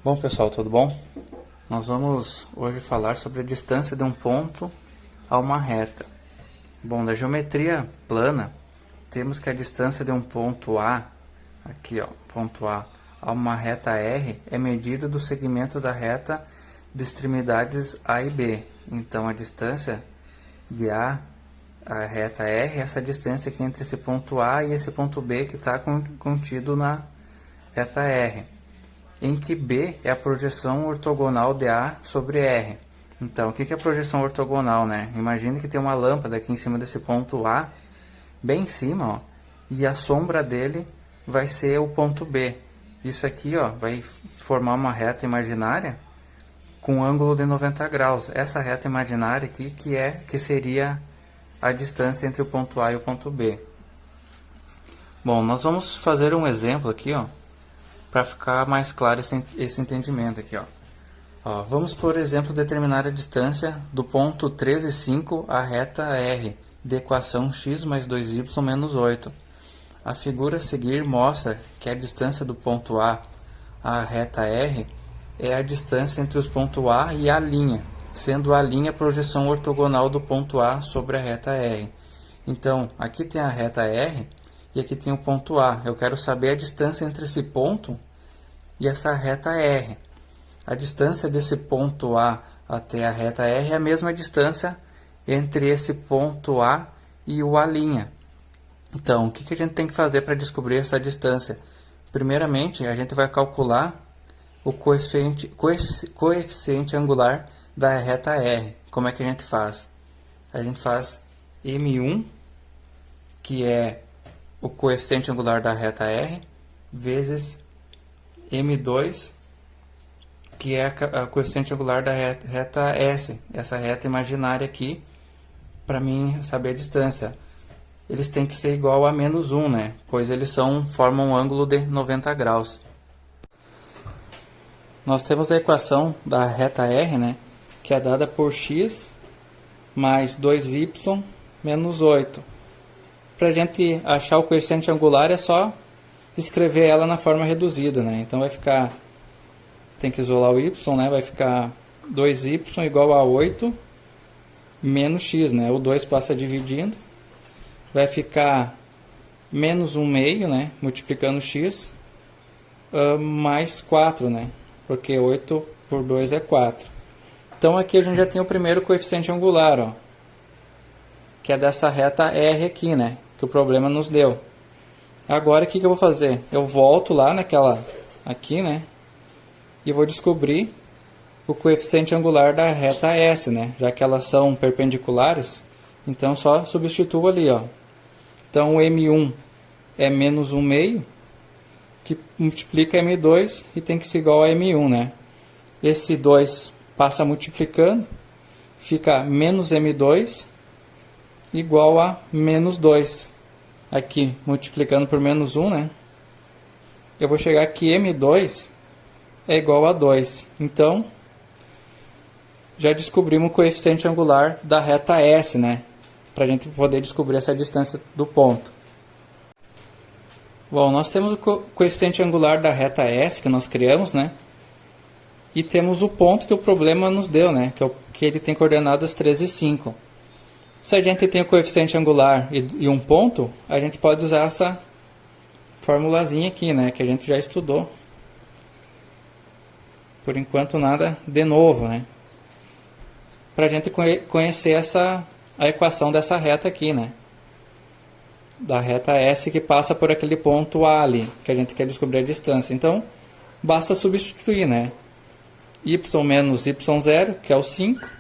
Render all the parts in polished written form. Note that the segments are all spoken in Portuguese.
Bom pessoal, tudo bom? Nós vamos hoje falar sobre a distância de um ponto a uma reta. Bom, da geometria plana, temos que a distância de um ponto A, aqui ó, ponto A uma reta R é medida do segmento da reta de extremidades A e B. Então a distância de A, a reta R, é essa distância aqui entre esse ponto A e esse ponto B que está contido na reta R, em que B é a projeção ortogonal de A sobre R. Então, o que é a projeção ortogonal, né? Imagine que tem uma lâmpada aqui em cima desse ponto A, bem em cima, ó, e a sombra dele vai ser o ponto B. Isso aqui, ó, vai formar uma reta imaginária com um ângulo de 90 graus. Essa reta imaginária aqui que seria a distância entre o ponto A e o ponto B. Bom, nós vamos fazer um exemplo aqui, ó, para ficar mais claro esse entendimento aqui, ó. Vamos, por exemplo, determinar a distância do ponto 13,5 à reta R, de equação x mais 2y menos 8. A figura a seguir mostra que a distância do ponto A à reta R é a distância entre os pontos A e A', sendo A' a projeção ortogonal do ponto A sobre a reta R. Então, aqui tem a reta R e aqui tem o ponto A. Eu quero saber a distância entre esse ponto e essa reta R. A distância desse ponto A até a reta R é a mesma distância entre esse ponto A e o A'. Então, o que a gente tem que fazer para descobrir essa distância? Primeiramente, a gente vai calcular o coeficiente angular da reta R. Como é que a gente faz? A gente faz M1, que é o coeficiente angular da reta R, vezes M2, que é a coeficiente angular da reta S, essa reta imaginária aqui, para mim saber a distância. Eles têm que ser igual a menos 1, né? Pois eles formam um ângulo de 90 graus. Nós temos a equação da reta R, né? Que é dada por x mais 2y menos 8. Para a gente achar o coeficiente angular é só escrever ela na forma reduzida, né? Então vai ficar, tem que isolar o y, né? Vai ficar 2y igual a 8 menos x, né? O 2 passa dividindo, vai ficar menos 1 meio, né? Multiplicando x, mais 4, né? Porque 8 por 2 é 4. Então aqui a gente já tem o primeiro coeficiente angular, ó, que é dessa reta R aqui, né? Que o problema nos deu. Agora o que eu vou fazer? Eu volto lá naquela aqui, né? E vou descobrir o coeficiente angular da reta S, né? Já que elas são perpendiculares, então só substituo ali, ó. Então o M1 é menos 1 meio, que multiplica M2 e tem que ser igual a M1, né? Esse 2 passa multiplicando, fica menos M2 igual a menos 2. Aqui, multiplicando por menos 1, né? Eu vou chegar que M2 é igual a 2. Então, já descobrimos o coeficiente angular da reta S, né? Para a gente poder descobrir essa distância do ponto. Bom, nós temos o coeficiente angular da reta S que nós criamos, né? E temos o ponto que o problema nos deu, né? Que ele tem coordenadas 13 e 5. Se a gente tem o coeficiente angular e um ponto, a gente pode usar essa formulazinha aqui, né? Que a gente já estudou. Por enquanto nada de novo, né? Para a gente conhecer a equação dessa reta aqui, né? Da reta S que passa por aquele ponto A ali, que a gente quer descobrir a distância. Então, basta substituir, né? Y menos Y0, que é o 5,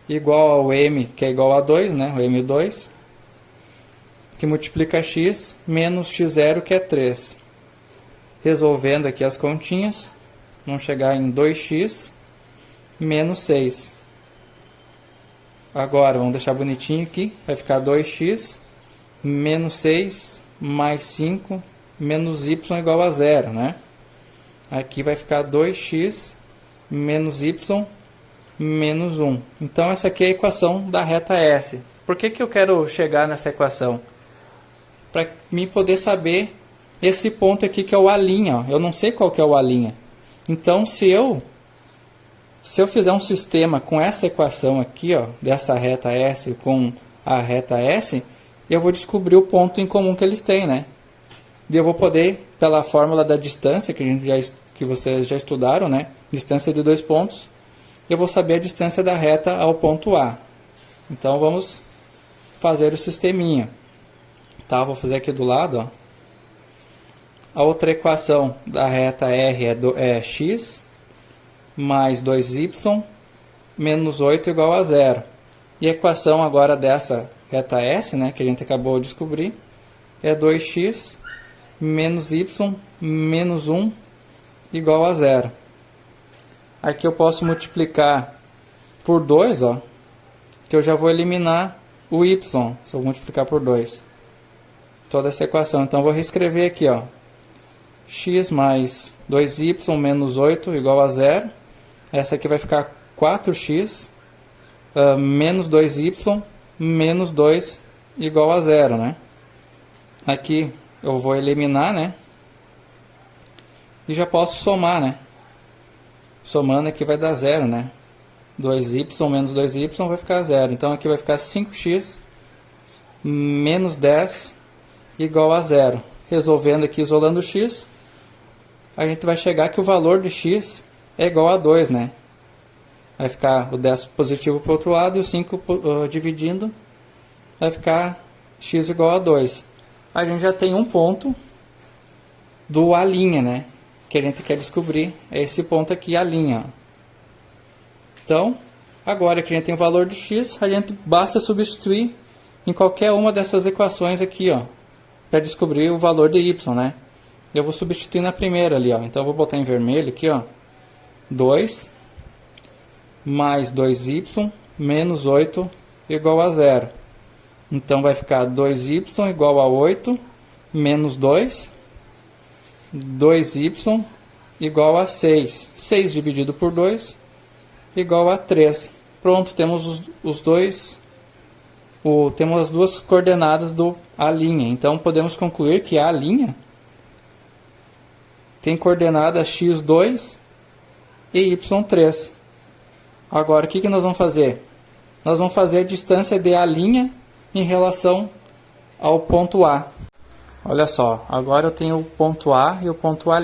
igual ao M, que é igual a 2, né? O M2, que multiplica x, menos x0, que é 3. Resolvendo aqui as continhas, vamos chegar em 2x menos 6. Agora, vamos deixar bonitinho aqui, vai ficar 2x menos 6 mais 5 menos y igual a 0, né? Aqui vai ficar 2x menos y menos 1. Então essa aqui é a equação da reta S. Por que eu quero chegar nessa equação? Para mim poder saber esse ponto aqui que é o A'. Ó. Eu não sei qual que é o A'. Então, se eu fizer um sistema com essa equação aqui, ó, dessa reta S com a reta S, eu vou descobrir o ponto em comum que eles têm, né? E eu vou poder, pela fórmula da distância, que vocês já estudaram, né? Distância de dois pontos, eu vou saber a distância da reta ao ponto A. Então, vamos fazer o sisteminha. Tá? Vou fazer aqui do lado, ó. A outra equação da reta R é x mais 2y menos 8 igual a 0. E a equação agora dessa reta S, né, que a gente acabou de descobrir, é 2x menos y menos 1 igual a 0. Aqui eu posso multiplicar por 2, ó, que eu já vou eliminar o y, se eu multiplicar por 2. Toda essa equação. Então, eu vou reescrever aqui, ó. X mais 2y menos 8 igual a 0. Essa aqui vai ficar 4x menos 2y menos 2 igual a 0, né? Aqui eu vou eliminar, né? E já posso somar, né? Somando aqui vai dar 0, né? 2y menos 2y vai ficar 0. Então aqui vai ficar 5x menos 10 igual a 0. Resolvendo aqui, isolando o x, a gente vai chegar que o valor de x é igual a 2, né? Vai ficar o 10 positivo para o outro lado e o 5 dividindo, vai ficar x igual a 2. A gente já tem um ponto do A', né? Que a gente quer descobrir, é esse ponto aqui, A'. Então, agora que a gente tem o valor de x, a gente basta substituir em qualquer uma dessas equações aqui, ó, para descobrir o valor de y, né? Eu vou substituir na primeira ali, ó. Então eu vou botar em vermelho aqui, ó. 2 mais 2y menos 8 igual a 0. Então vai ficar 2y igual a 8 menos 2. 2y igual a 6. 6 dividido por 2 igual a 3. Pronto, temos temos as duas coordenadas do A'. Então podemos concluir que a A' tem coordenada x2 e y3. Agora, o que nós vamos fazer? Nós vamos fazer a distância de A' em relação ao ponto A. Olha só, agora eu tenho o ponto A e o ponto A'.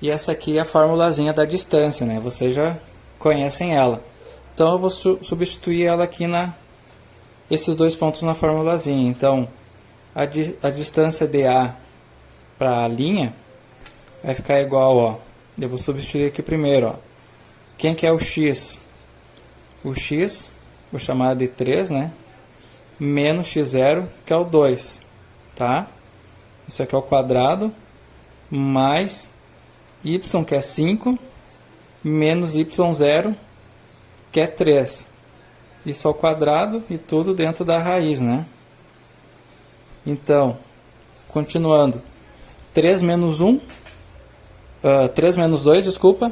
E essa aqui é a formulazinha da distância, né? Vocês já conhecem ela. Então eu vou substituir ela aqui esses dois pontos na formulazinha. Então, a distância de A para A' vai ficar igual, ó. Eu vou substituir aqui primeiro, ó. Quem que é o x? O x, vou chamar de 3, né? Menos x0, que é o 2, tá? Isso aqui é o quadrado, mais y, que é 5, menos y0, que é 3. Isso ao quadrado e tudo dentro da raiz, né? Então, continuando. 3 menos 2, desculpa,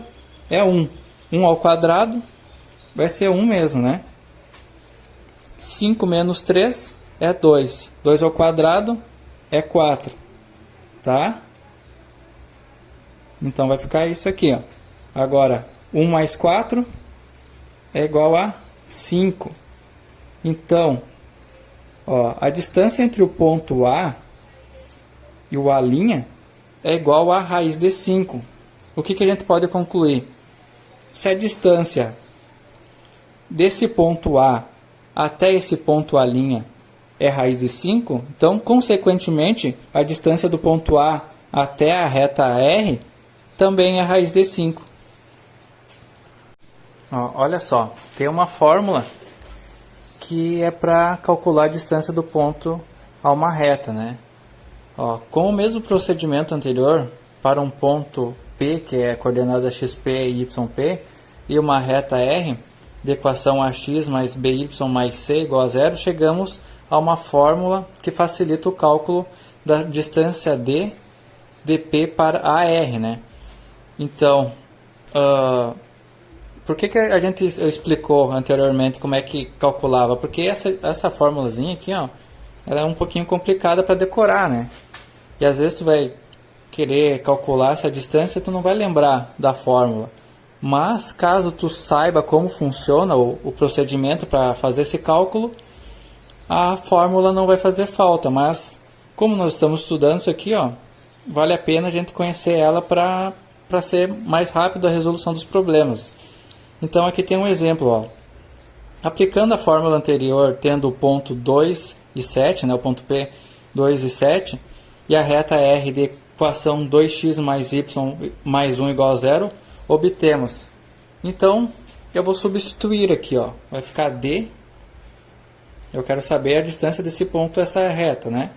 é 1. 1 ao quadrado vai ser 1 mesmo, né? 5 menos 3 é 2. 2 ao quadrado é 4. Tá? Então vai ficar isso aqui, ó. Agora, 1 mais 4 é igual a 5. Então, ó, a distância entre o ponto A e o A' é igual a raiz de 5. O que a gente pode concluir? Se a distância desse ponto A até esse ponto A' é raiz de 5, então, consequentemente, a distância do ponto A até a reta R também é raiz de 5. Ó, olha só, tem uma fórmula que é para calcular a distância do ponto a uma reta, né? Ó, com o mesmo procedimento anterior, para um ponto P, que é a coordenada xp e yp, e uma reta R, de equação ax mais by mais c igual a 0, chegamos a uma fórmula que facilita o cálculo da distância d de P para AR, né? Então, por que a gente explicou anteriormente como é que calculava? Porque essa formulazinha aqui, ó, ela é um pouquinho complicada para decorar, né? E às vezes tu vai querer calcular essa distância, tu não vai lembrar da fórmula. Mas caso tu saiba como funciona o procedimento para fazer esse cálculo, a fórmula não vai fazer falta. Mas como nós estamos estudando isso aqui, ó, vale a pena a gente conhecer ela para ser mais rápido a resolução dos problemas. Então aqui tem um exemplo, ó. Aplicando a fórmula anterior, tendo o ponto 2 e 7, né, o ponto P 2 e 7, e a reta R de equação 2x mais y mais 1 igual a 0, obtemos. Então, eu vou substituir aqui, ó. Vai ficar D. Eu quero saber a distância desse ponto a essa reta, né?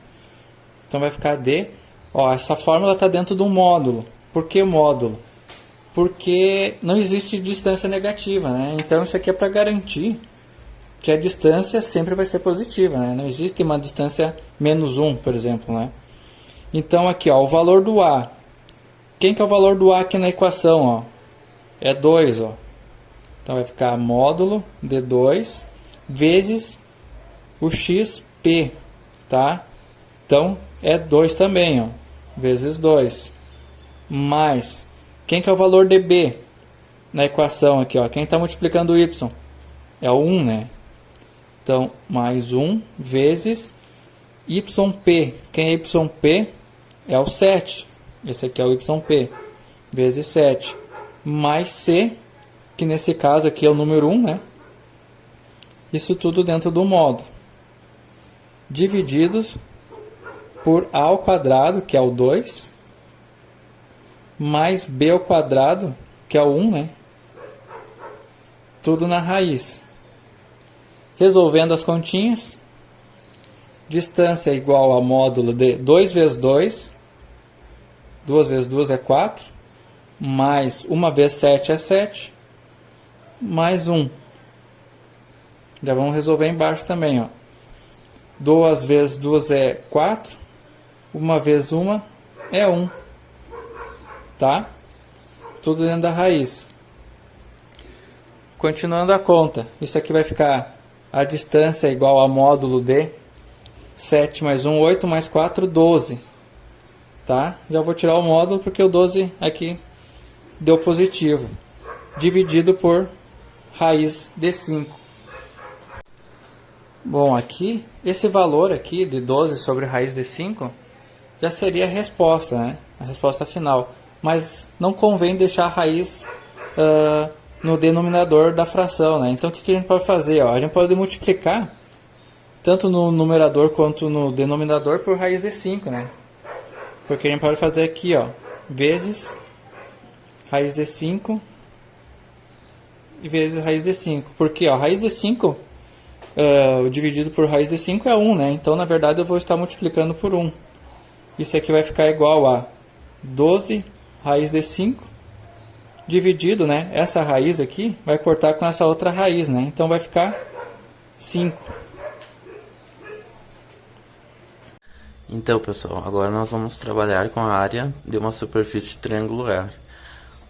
Então vai ficar D. Ó, essa fórmula está dentro de um módulo. Por que módulo? Porque não existe distância negativa, né? Então isso aqui é para garantir que a distância sempre vai ser positiva, né? Não existe uma distância menos 1, por exemplo, né? Então aqui, ó, o valor do A. Quem que é o valor do A aqui na equação, ó? É 2, ó. Então vai ficar módulo de 2 vezes o xp, tá? Então é 2 também, ó, vezes 2. Mais, quem que é o valor de B na equação aqui, ó? Quem está multiplicando o y? É o 1, né? Então, mais 1 vezes yp. Quem é yp? É o 7. Esse aqui é o yp. Vezes 7. Mais c, que nesse caso aqui é o número 1, né? Isso tudo dentro do módulo. Divididos por a ao quadrado, que é o 2, mais b ao quadrado, que é o 1, né? Tudo na raiz. Resolvendo as continhas, distância é igual a módulo de 2 vezes 2, 2 vezes 2 é 4, mais 1 vezes 7 é 7, mais 1. Já vamos resolver embaixo também, ó. 2 vezes 2 é 4, 1 vezes 1 é 1, tá? Tudo dentro da raiz. Continuando a conta, isso aqui vai ficar a distância é igual a módulo de 7 mais 1, 8, mais 4, 12. Tá? Já vou tirar o módulo porque o 12 aqui deu positivo. Dividido por raiz de 5. Bom, aqui, esse valor aqui de 12 sobre raiz de 5 já seria a resposta, né? A resposta final. Mas não convém deixar a raiz no denominador da fração, né? Então o que a gente pode fazer? Ó? A gente pode multiplicar tanto no numerador quanto no denominador por raiz de 5, né? Porque a gente pode fazer aqui, ó, vezes raiz de 5 e vezes raiz de 5. Porque ó, raiz de 5 dividido por raiz de 5 é 1, né? Então na verdade eu vou estar multiplicando por 1. Isso aqui vai ficar igual a 12 raiz de 5 dividido, né? Essa raiz aqui vai cortar com essa outra raiz, né? Então vai ficar 5. Então, pessoal, agora nós vamos trabalhar com a área de uma superfície triangular.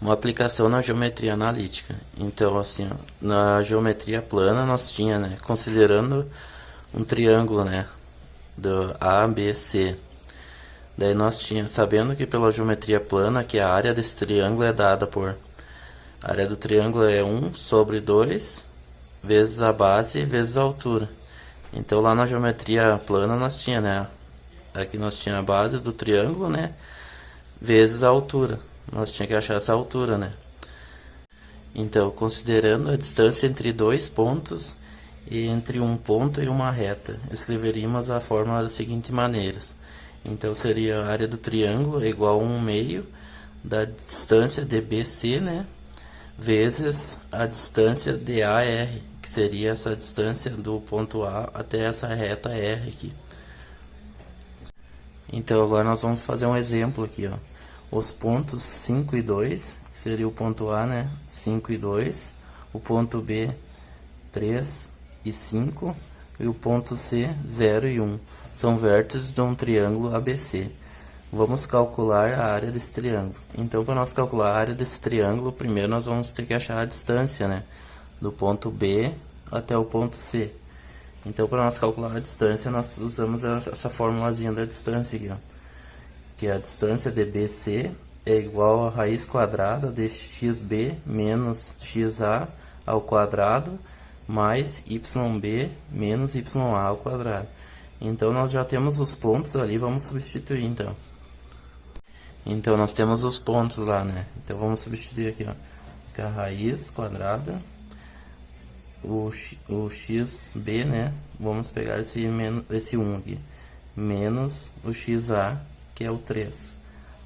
Uma aplicação na geometria analítica. Então, assim, ó, na geometria plana nós tinha, né, considerando um triângulo, né, do A, B, C. Daí nós tinha, sabendo que pela geometria plana que a área desse triângulo é dada por a área do triângulo é 1 sobre 2 vezes a base vezes a altura. Então lá na geometria plana nós tinha, né, aqui nós tinha a base do triângulo, né, vezes a altura. Nós tinha que achar essa altura, né. Então, considerando a distância entre dois pontos e entre um ponto e uma reta, escreveríamos a fórmula da seguinte maneira. Então seria a área do triângulo é igual a 1/2 da distância de BC, né, vezes a distância de AR, que seria essa distância do ponto A até essa reta R aqui. Então agora nós vamos fazer um exemplo aqui, ó. Os pontos 5 e 2, que seria o ponto A, né, 5 e 2, o ponto B 3 e 5 e o ponto C 0 e 1. São vértices de um triângulo ABC. Vamos calcular a área desse triângulo. Então, para nós calcular a área desse triângulo, primeiro nós vamos ter que achar a distância, né, do ponto B até o ponto C. Então, para nós calcular a distância, nós usamos essa formulazinha da distância aqui, ó. que a distância de BC é igual a raiz quadrada de xb menos xa ao quadrado mais yb menos ya ao quadrado. Então nós já temos os pontos ali, vamos substituir então. Então nós temos os pontos lá, né? Então vamos substituir aqui, ó. Fica a raiz quadrada, o xb, né? Vamos pegar esse 1 aqui, menos o xa, que é o 3.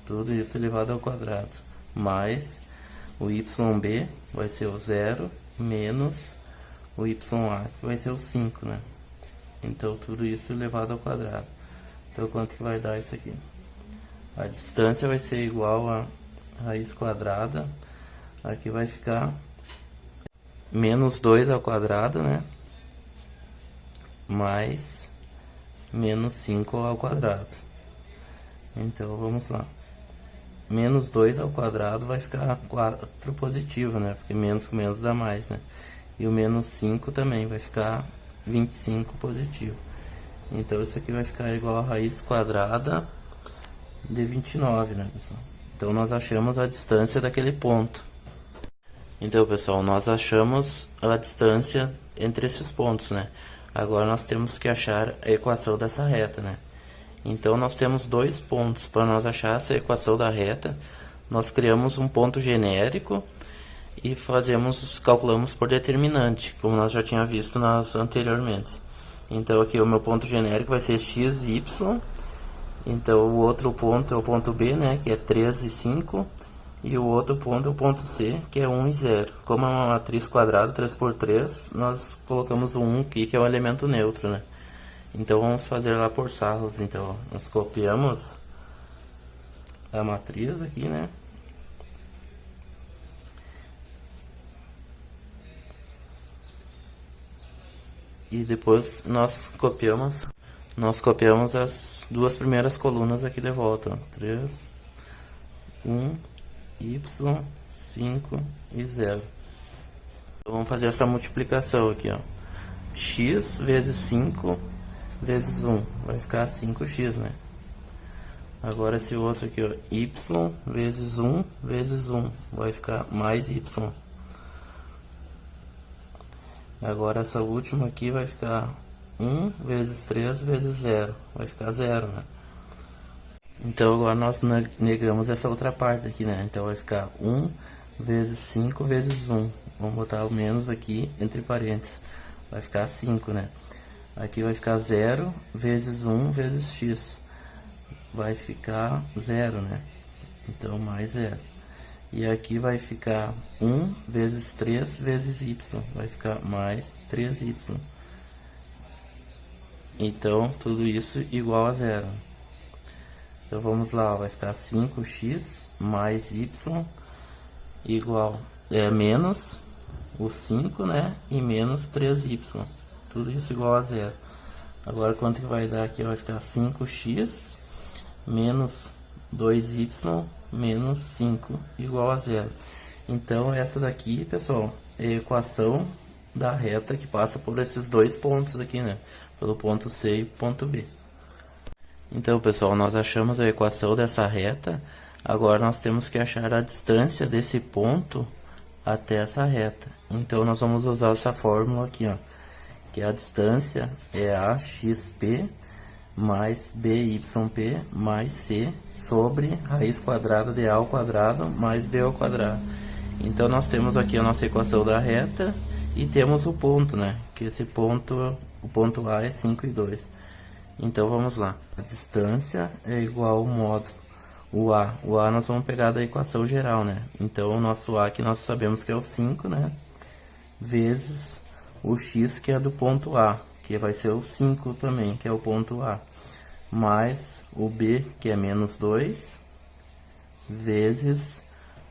Tudo isso elevado ao quadrado, mais o yb vai ser o 0, menos o ya, que vai ser o 5, né? Então tudo isso elevado ao quadrado. Então quanto que vai dar isso aqui? A distância vai ser igual a raiz quadrada, aqui vai ficar menos 2 ao quadrado, né? Mais menos 5 ao quadrado. Então vamos lá. Menos 2 ao quadrado vai ficar 4 positivo, né? Porque menos com menos dá mais, né? E o menos 5 também vai ficar 25 positivo. Então isso aqui vai ficar igual a raiz quadrada de 29, né, pessoal? Então nós achamos a distância daquele ponto. Então, pessoal, nós achamos a distância entre esses pontos, né? Agora nós temos que achar a equação dessa reta, né? Então nós temos dois pontos. Para nós achar essa equação da reta, nós criamos um ponto genérico e calculamos por determinante, como nós já tinha visto anteriormente. Então aqui o meu ponto genérico vai ser x, y. Então o outro ponto é o ponto B, né, que é 3 e 5. E o outro ponto é o ponto C, que é 1 e 0. Como é uma matriz quadrada, 3 por 3, nós colocamos o 1 aqui, que é um elemento neutro, né? Então vamos fazer lá por sarros. Então nós copiamos a matriz aqui, né? E depois nós copiamos as duas primeiras colunas aqui de volta, ó. 3, 1, y, 5 e 0. Então, vamos fazer essa multiplicação aqui, ó. X vezes 5 vezes 1 vai ficar 5x, né? Agora esse outro aqui, ó, y vezes 1 vezes 1 vai ficar mais y. Agora essa última aqui vai ficar 1 vezes 3 vezes 0, vai ficar 0, né? Então agora nós negamos essa outra parte aqui, né? Então vai ficar 1 vezes 5 vezes 1. Vamos botar o menos aqui entre parênteses. Vai ficar 5, né? Aqui vai ficar 0 vezes 1 vezes x. Vai ficar 0, né? Então mais 0. E aqui vai ficar 1 vezes 3 vezes y. Vai ficar mais 3y. Então tudo isso igual a 0. Então vamos lá, ó, vai ficar 5x mais y igual, menos o 5, né? E menos 3y. Tudo isso igual a 0. Agora quanto que vai dar aqui? Vai ficar 5x menos 2y menos 5 igual a 0. Então essa daqui, pessoal, é a equação da reta que passa por esses dois pontos aqui, né? Pelo ponto C e ponto B. Então, pessoal, nós achamos a equação dessa reta. Agora nós temos que achar a distância desse ponto até essa reta. Então nós vamos usar essa fórmula aqui, ó, que a distância é AXP mais BYP mais C sobre raiz quadrada de A ao quadrado mais B ao quadrado. Então nós temos aqui a nossa equação da reta e temos o ponto, né? Que esse ponto, o ponto A é 5 e 2. Então vamos lá. A distância é igual ao módulo o A. O A nós vamos pegar da equação geral, né? Então o nosso A que nós sabemos que é o 5, né? Vezes o X que é do ponto A, que vai ser o 5 também, que é o ponto A. Mais o B, que é menos 2, vezes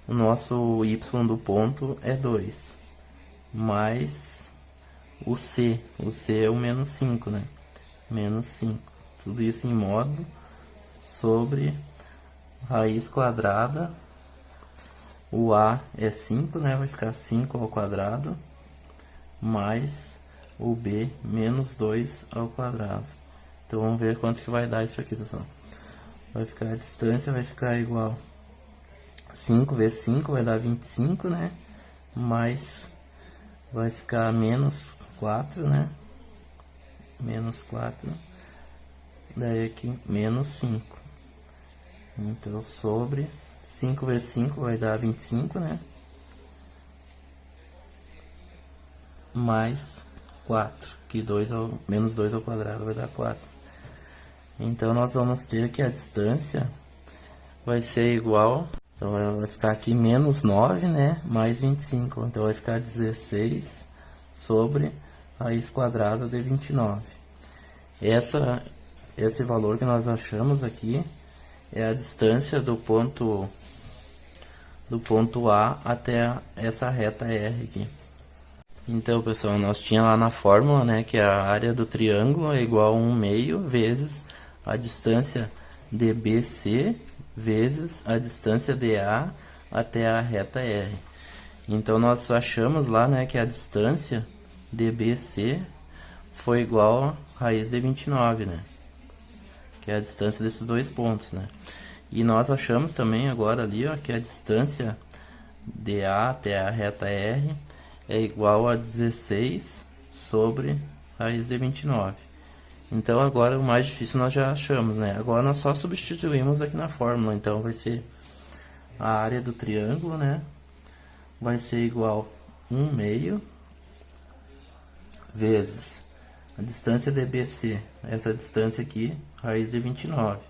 o nosso Y do ponto é 2. Mais o C. O C é o menos 5, né? Menos 5. Tudo isso em módulo sobre raiz quadrada. O A é 5, né? Vai ficar 5 ao quadrado. Mais o B menos 2 ao quadrado. Então vamos ver quanto que vai dar isso aqui, pessoal. vai ficar a distância, vai ficar igual 5 vezes 5 vai dar 25, né? Mais vai ficar menos 4, né? Menos 4. Daí aqui menos 5. Então sobre 5 vezes 5 vai dar 25, né? Mais 4, que menos 2 ao quadrado vai dar 4. Então nós vamos ter que a distância vai ser igual, então ela vai ficar aqui menos 9, né? Mais 25, então vai ficar 16 sobre raiz quadrada de 29. Esse valor que nós achamos aqui é a distância do ponto A até essa reta R aqui. Então, pessoal, nós tinha lá na fórmula, né, que a área do triângulo é igual a 1/2 vezes a distância de BC vezes a distância de A até a reta R. Então, nós achamos lá, né, que a distância de BC foi igual a raiz de 29, né, que é a distância desses dois pontos, né. E nós achamos também agora ali, ó, que a distância de A até a reta R é igual a 16 sobre raiz de 29. Então agora o mais difícil nós já achamos, né? Agora nós só substituímos aqui na fórmula. Então vai ser a área do triângulo, né? Vai ser igual 1/2 vezes a distância de BC, essa distância aqui, raiz de 29,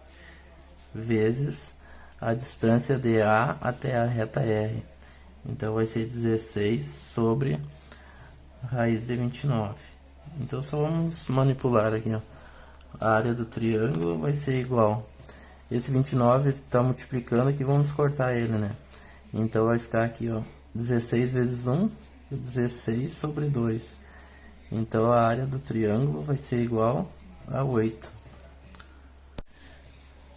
vezes a distância de A até a reta R. Então vai ser 16 sobre raiz de 29. Então só vamos manipular aqui, ó. A área do triângulo vai ser igual. Esse 29 está multiplicando aqui, vamos cortar ele, né? Então vai ficar aqui, ó, 16 vezes 1, 16 sobre 2. Então a área do triângulo vai ser igual a 8.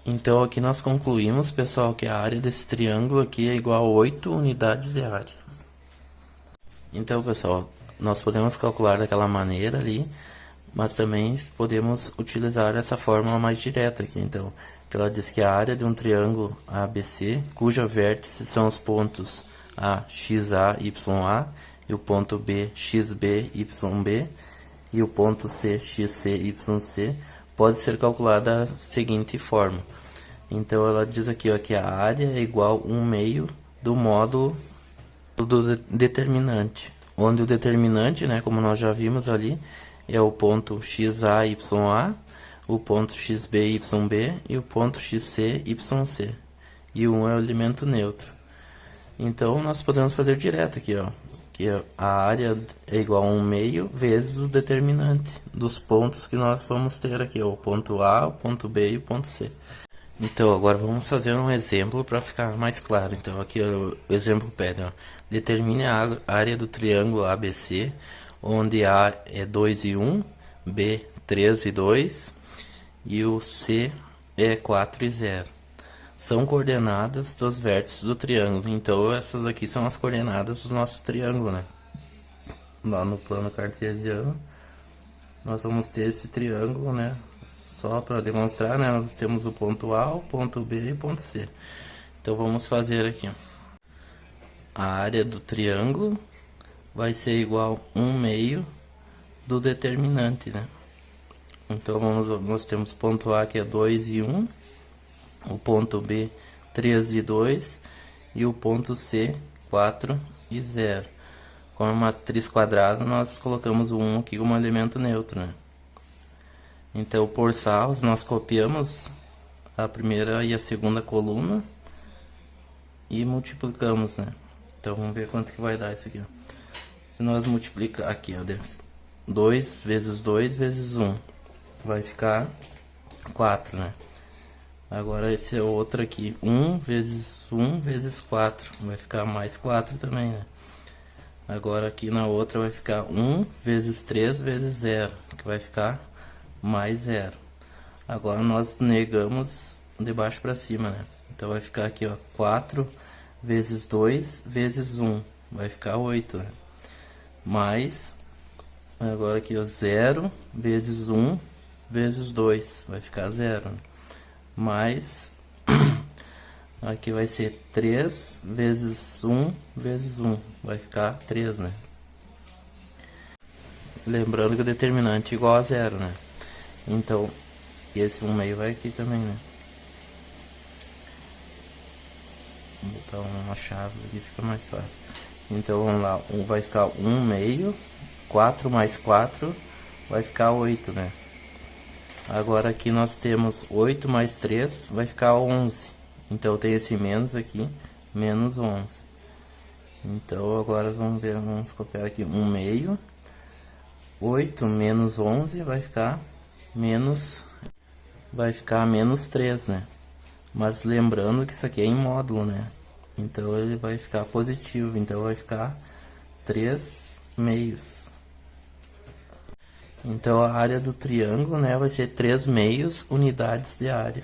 Então aqui nós concluímos, pessoal, que a área desse triângulo aqui é igual a 8 unidades de área. Então, pessoal, nós podemos calcular daquela maneira ali, mas também podemos utilizar essa fórmula mais direta aqui. Então, que ela diz que a área de um triângulo ABC, cuja vértice são os pontos A, XA, YA, e o ponto B, XB, YB, e o ponto C, XC, YC, pode ser calculada da seguinte forma. Então ela diz aqui, ó, que a área é igual a 1/2 do módulo do determinante, onde o determinante, né, como nós já vimos ali, é o ponto XA, YA, o ponto XB, YB e o ponto XC, YC. E o 1 é o elemento neutro. Então nós podemos fazer direto aqui, ó, que a área é igual a 1/2 vezes o determinante dos pontos que nós vamos ter aqui, ó, o ponto A, o ponto B e o ponto C. Então agora vamos fazer um exemplo para ficar mais claro. Então aqui o exemplo pede, ó, determine a área do triângulo ABC, onde A é 2 e 1, B 3 e 2 e o C é 4 e 0. São coordenadas dos vértices do triângulo. Então essas aqui são as coordenadas do nosso triângulo, né? Lá no plano cartesiano nós vamos ter esse triângulo, né? Só para demonstrar, né? Nós temos o ponto A, o ponto B e o ponto C. Então vamos fazer aqui. A área do triângulo vai ser igual a 1/2 do determinante, né? Então nós temos o ponto A que é 2 e 1, o ponto B 3 e 2 e o ponto C 4 e 0. Com a matriz quadrada nós colocamos o 1 aqui como elemento neutro, né? Então por sarros nós copiamos a primeira e a segunda coluna e multiplicamos, né? Então vamos ver quanto que vai dar isso aqui, ó. Se nós multiplicar aqui, ó, 2 vezes 2 vezes 1 vai ficar 4, né? Agora esse é outro aqui, 1 vezes 4 vai ficar mais 4 também, né? Agora aqui na outra vai ficar 1 vezes 3 vezes 0, que vai ficar mais 0. Agora nós negamos de baixo para cima, né? Então vai ficar aqui, ó, 4 vezes 2 vezes 1, vai ficar 8, né? Mais, agora aqui, ó, 0 vezes 1 vezes 2, vai ficar 0, né? Mais Aqui vai ser 3 vezes 1 vezes 1. Vai ficar 3, né? Lembrando que o determinante é igual a zero, né? Então, esse 1 meio vai aqui também, né? Vou botar uma chave aqui, fica mais fácil. Então, vamos lá. Vai ficar 1 meio. 4 mais 4 vai ficar 8, né? Agora aqui nós temos 8 mais 3 vai ficar 11. Então tem esse menos aqui, menos 11. Então agora vamos ver, vamos copiar aqui 1 meio. 8 menos 11 vai ficar menos 3, né? Mas lembrando que isso aqui é em módulo, né? Então ele vai ficar positivo, então vai ficar 3 meios. Então a área do triângulo, né, vai ser 3 meios unidades de área.